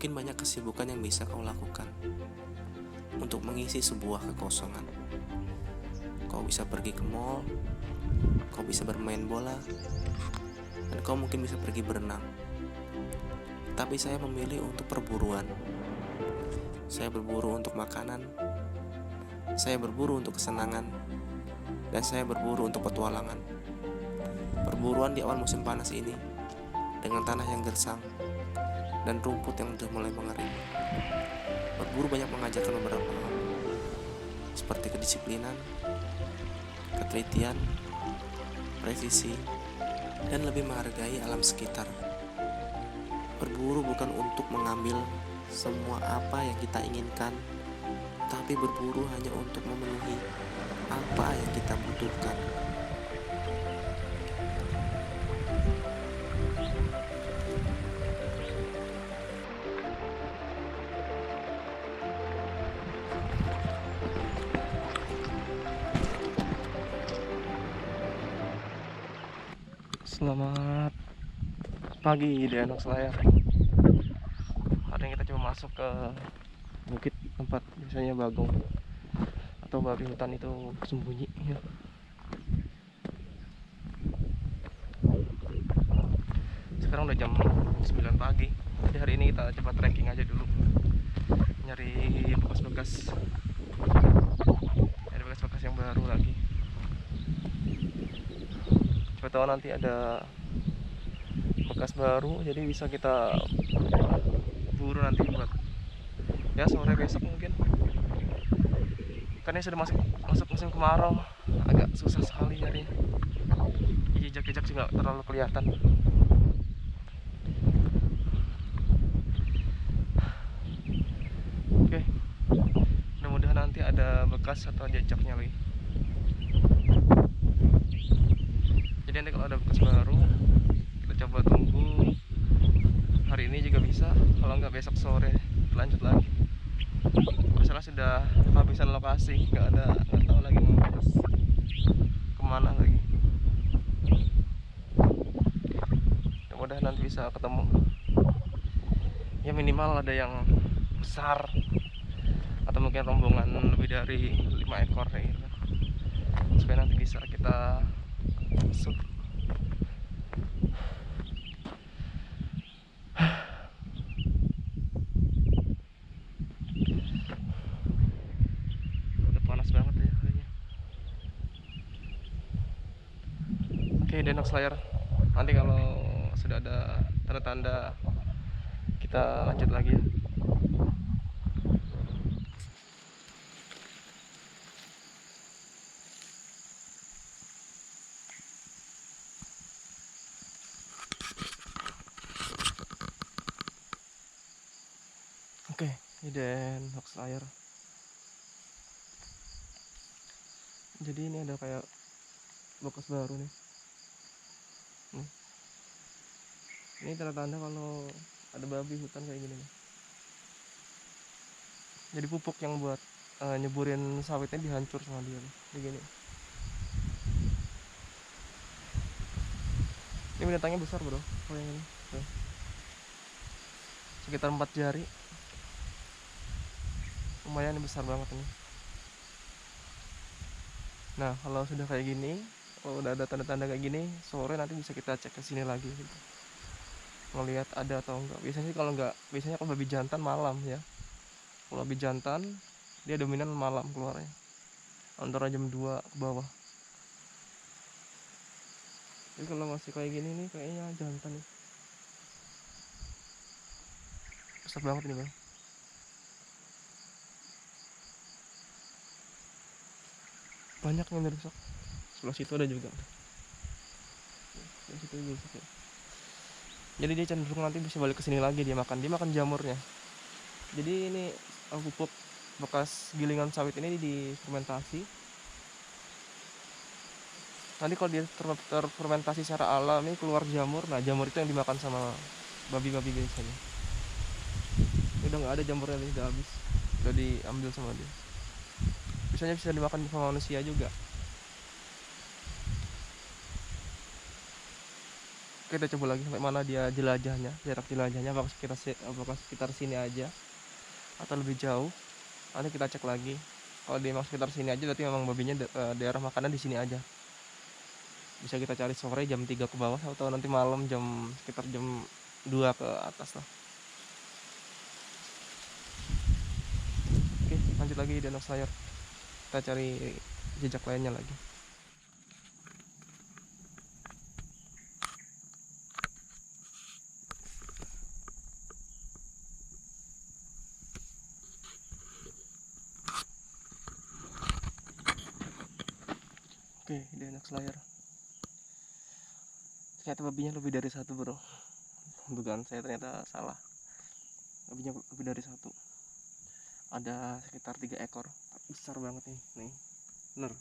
Mungkin banyak kesibukan yang bisa kau lakukan untuk mengisi sebuah kekosongan. Kau bisa pergi ke mall, kau bisa bermain bola, dan kau mungkin bisa pergi berenang. Tapi saya memilih untuk perburuan. Saya berburu untuk makanan, saya berburu untuk kesenangan, dan saya berburu untuk petualangan. Perburuan di awal musim panas ini, dengan tanah yang gersang dan rumput yang sudah mulai mengering. Berburu banyak mengajarkan beberapa hal, seperti kedisiplinan, ketelitian, presisi, dan lebih menghargai alam sekitar. Berburu bukan untuk mengambil semua apa yang kita inginkan, tapi berburu hanya untuk memenuhi apa yang kita butuhkan. Selamat pagi di Endok Selayar. Hari ini kita coba masuk ke bukit tempat biasanya bagong atau babi hutan itu sembunyi ya. Sekarang udah jam 9 pagi. Jadi hari ini kita coba trekking aja dulu, nyari bekas-bekas, ada bekas-bekas yang baru lagi. Coba tahu nanti ada bekas baru, jadi bisa kita buru nanti buat ya sore besok mungkin. Karena sudah masuk musim kemarau, agak susah sekali nyari. Jejak-jejak juga terlalu kelihatan. Oke, mudah-mudahan nanti ada bekas atau jejaknya lagi. Jadi nanti kalau ada bekas baru, kita coba tunggu hari ini juga bisa. Kalau nggak besok sore lanjut lagi. Masalah sudah kehabisan lokasi, nggak tahu lagi mau harus kemana lagi. Mudah-mudahan nanti bisa ketemu. Ya minimal ada yang besar atau mungkin rombongan lebih dari 5 ekor gitu, supaya nanti bisa kita masuk. Udah panas banget ya kayaknya. Oke, Endok Selayar, nanti kalau sudah ada tanda-tanda kita lanjut lagi ya. Oke, ini Endok Selayar. Jadi ini ada kayak bekas baru nih. Ini tanda-tanda kalau ada babi hutan kayak gini nih. Jadi pupuk yang buat nyeburin sawitnya dihancur sama dia nih. Begini. Ini binatangnya besar bro, kalau yang ini tuh. Sekitar 4 jari. Lumayan besar banget ini. Nah kalau sudah kayak gini, kalau udah ada tanda-tanda kayak gini, sore nanti bisa kita cek ke sini lagi gitu, ngelihat ada atau enggak. Biasanya sih kalau enggak, biasanya kalau babi jantan malam ya. Kalau babi jantan dia dominan malam keluarnya, antara jam 2 ke bawah. Jadi kalau masih kayak gini nih kayaknya jantan nih. Besar banget ini bang. Banyak yang rusak. Sebelah situ ada juga. Sebelah situ juga rusak ya. Jadi dia cenderung nanti bisa balik ke sini lagi, dia makan jamurnya. Jadi ini pupuk bekas gilingan sawit ini difermentasi. Nanti kalau dia terfermentasi secara alami keluar jamur, nah jamur itu yang dimakan sama babi-babi biasanya. Ini udah nggak ada jamurnya nih, udah habis, udah diambil sama dia. Biasanya bisa dimakan sama manusia juga. Oke, kita coba lagi sampai mana dia jelajahnya, jarak jelajahnya, apakah sekitar sini aja atau lebih jauh. Nanti kita cek lagi. Kalau dia memang sekitar sini aja, berarti memang babinya daerah makannya di sini aja. Bisa kita cari sore jam 3 ke bawah, atau nanti malam sekitar jam 2 ke atas lah. Oke, lanjut lagi di Danau Selayar. Kita cari jejak lainnya lagi. Oke, di Danau Selayar. Ternyata babinya lebih dari satu, bro. Dugaan saya ternyata salah. Babinya lebih dari satu. Ada sekitar 3 ekor. Besar banget nih. Bener.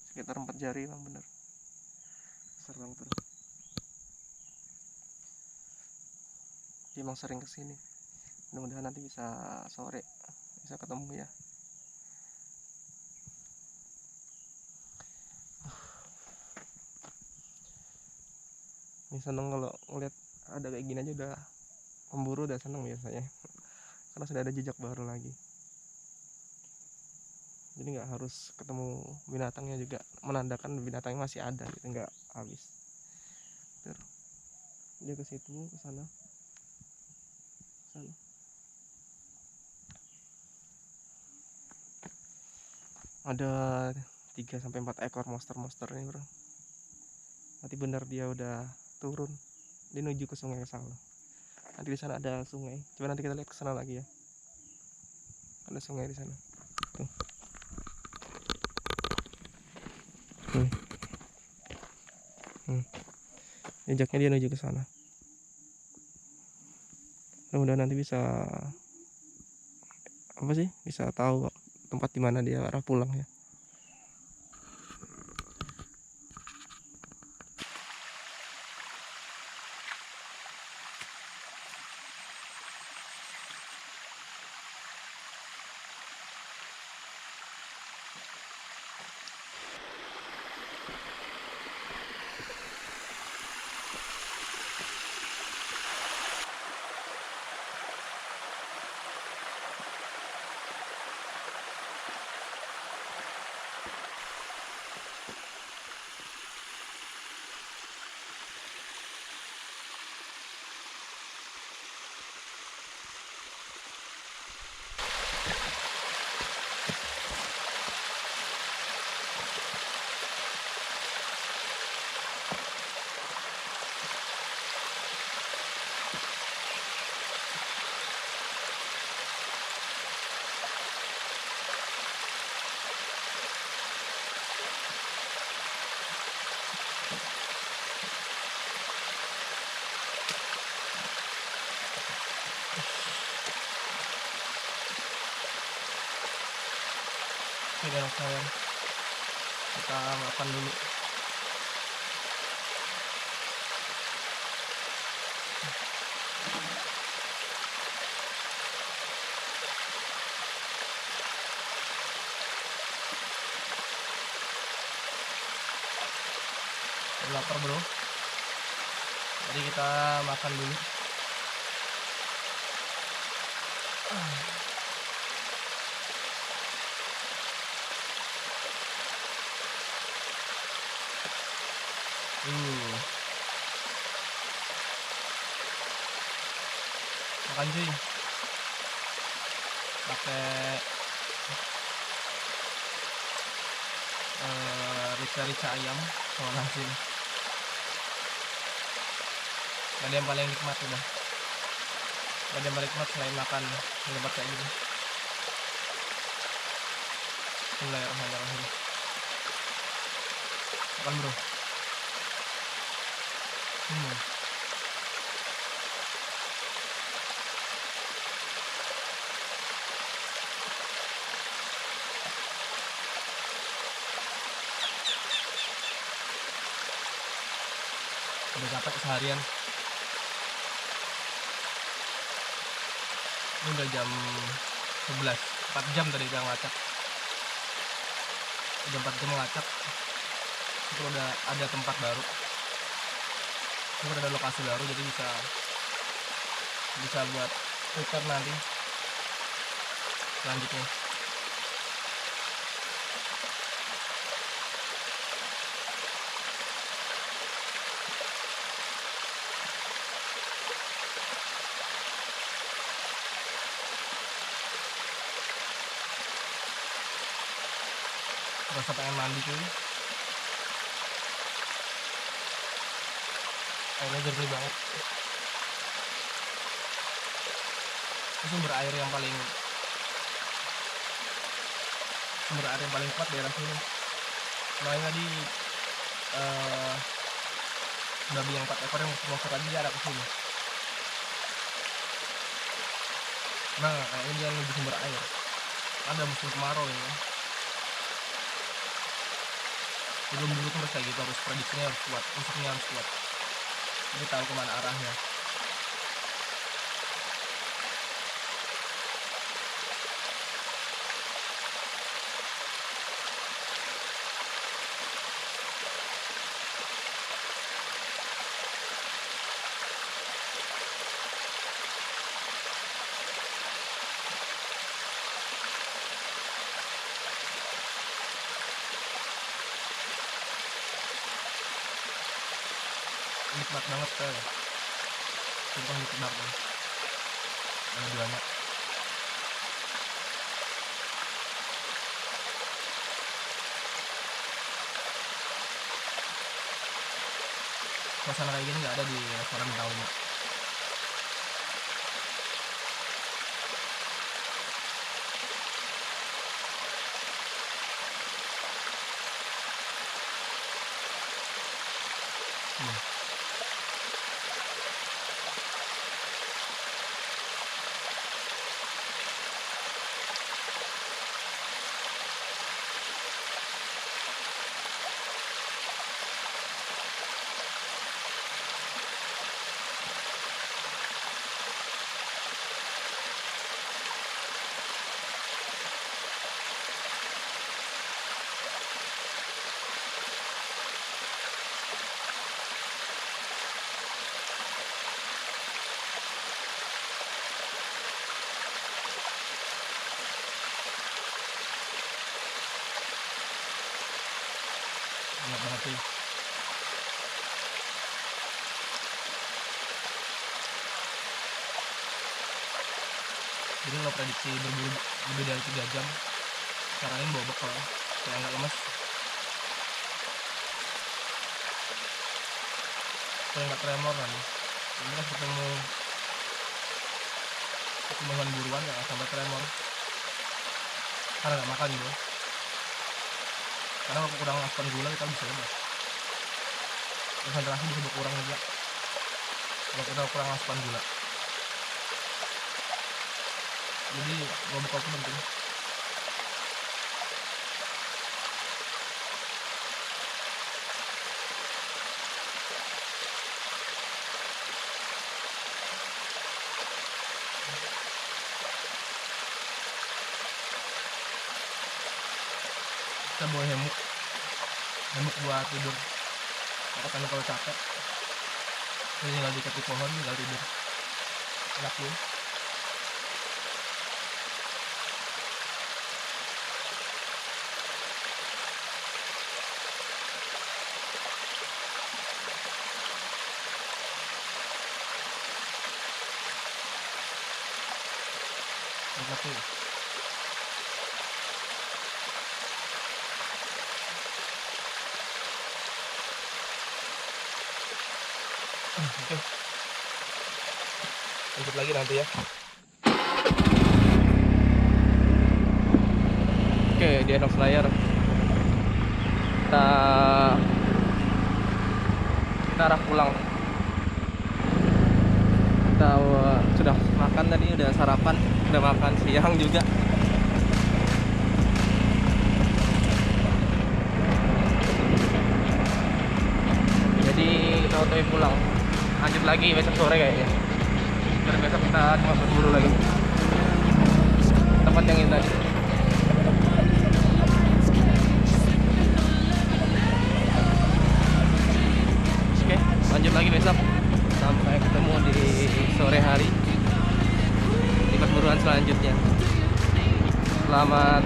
Sekitar 4 jari, bang, bener. Besar banget, bro. Dia emang sering kesini. Mudah-mudahan nanti bisa sore bisa ketemu ya. Ini seneng kalau ngeliat ada kayak gini aja, udah pemburu udah seneng biasanya. Karena sudah ada jejak baru lagi. Jadi nggak harus ketemu binatangnya juga menandakan binatangnya masih ada gitu, nggak habis. Tuh, dia ke situ, ke sana. Ada 3-4 ekor monster nih, bro. Nanti bener dia udah turun, dia menuju ke sungai ke sana. Nanti di sana ada sungai. Coba nanti kita lihat ke sana lagi ya. Ada sungai di sana. Tuh. Jejaknya dia menuju ke sana. Mudah-mudahan nanti bisa bisa tahu tempat di mana dia arah pulang ya. Oke, Danau Selayar. Kita makan dulu. Lapar, bro. Jadi kita makan dulu. Makan cuy. Pakai rica-rica ayam sama nasi. Gak ada yang paling nikmat udah. Gak ada yang paling nikmat selain makan di tempat kayak gini. Bismillahirrahmanirrahim. Makan, bro. Udah capek seharian. Ini udah jam 11, 4 jam tadi kita ngelacak. Udah 4 jam ngelacak. Itu udah ada tempat baru. Ini ada lokasi baru, jadi bisa buat prepare nanti selanjutnya. Rasa pengen mandi cuy, airnya jernih banget. Ini sumber air yang paling kuat daerah sini. Makanya tadi babi yang 4 ekor yang mau tadi dia ada ke sini. Nah, ini dia yang sumber air. Ada musim kemarau ini ya. Sebelum dulu tuh harus kayak gitu, harus prediksinya harus kuat, musuhnya harus kuat. Jadi tahu kemana arahnya. Nikmat banget kan, sumpah nikmat banget. Ada duanya. Suasana kayak gini nggak ada di restoran bintang 5. Enak banget sih. Jadi kalau prediksi berburu lebih dari 3 jam, saranin bawa bekal supaya nggak lemes, supaya nggak tremor nanti. Ini kan pertumbuhan buruan nggak sampai tremor karena nggak makan gitu. Karena kalau kurang asupan gula kita bisa lemas, konsentrasi bisa berkurang juga kalau kita kurang asupan gula. Jadi bawa bekal itu penting. Kita bawa hemuk buat tidur. Katanya kalau capek, ini tinggal diikat di pohon, tinggal tidur. Enak tuh. Enak tuh. Oke. Lanjut lagi nanti ya. Oke, di end of flyer kita arah pulang. Kita sudah makan tadi, udah sarapan, udah makan siang juga. Jadi kita otw pulang. Lanjut lagi besok sore kayaknya. Biar besok kita cuma berburu lagi. Tempat yang ini tadi. Oke, lanjut lagi besok. Selamat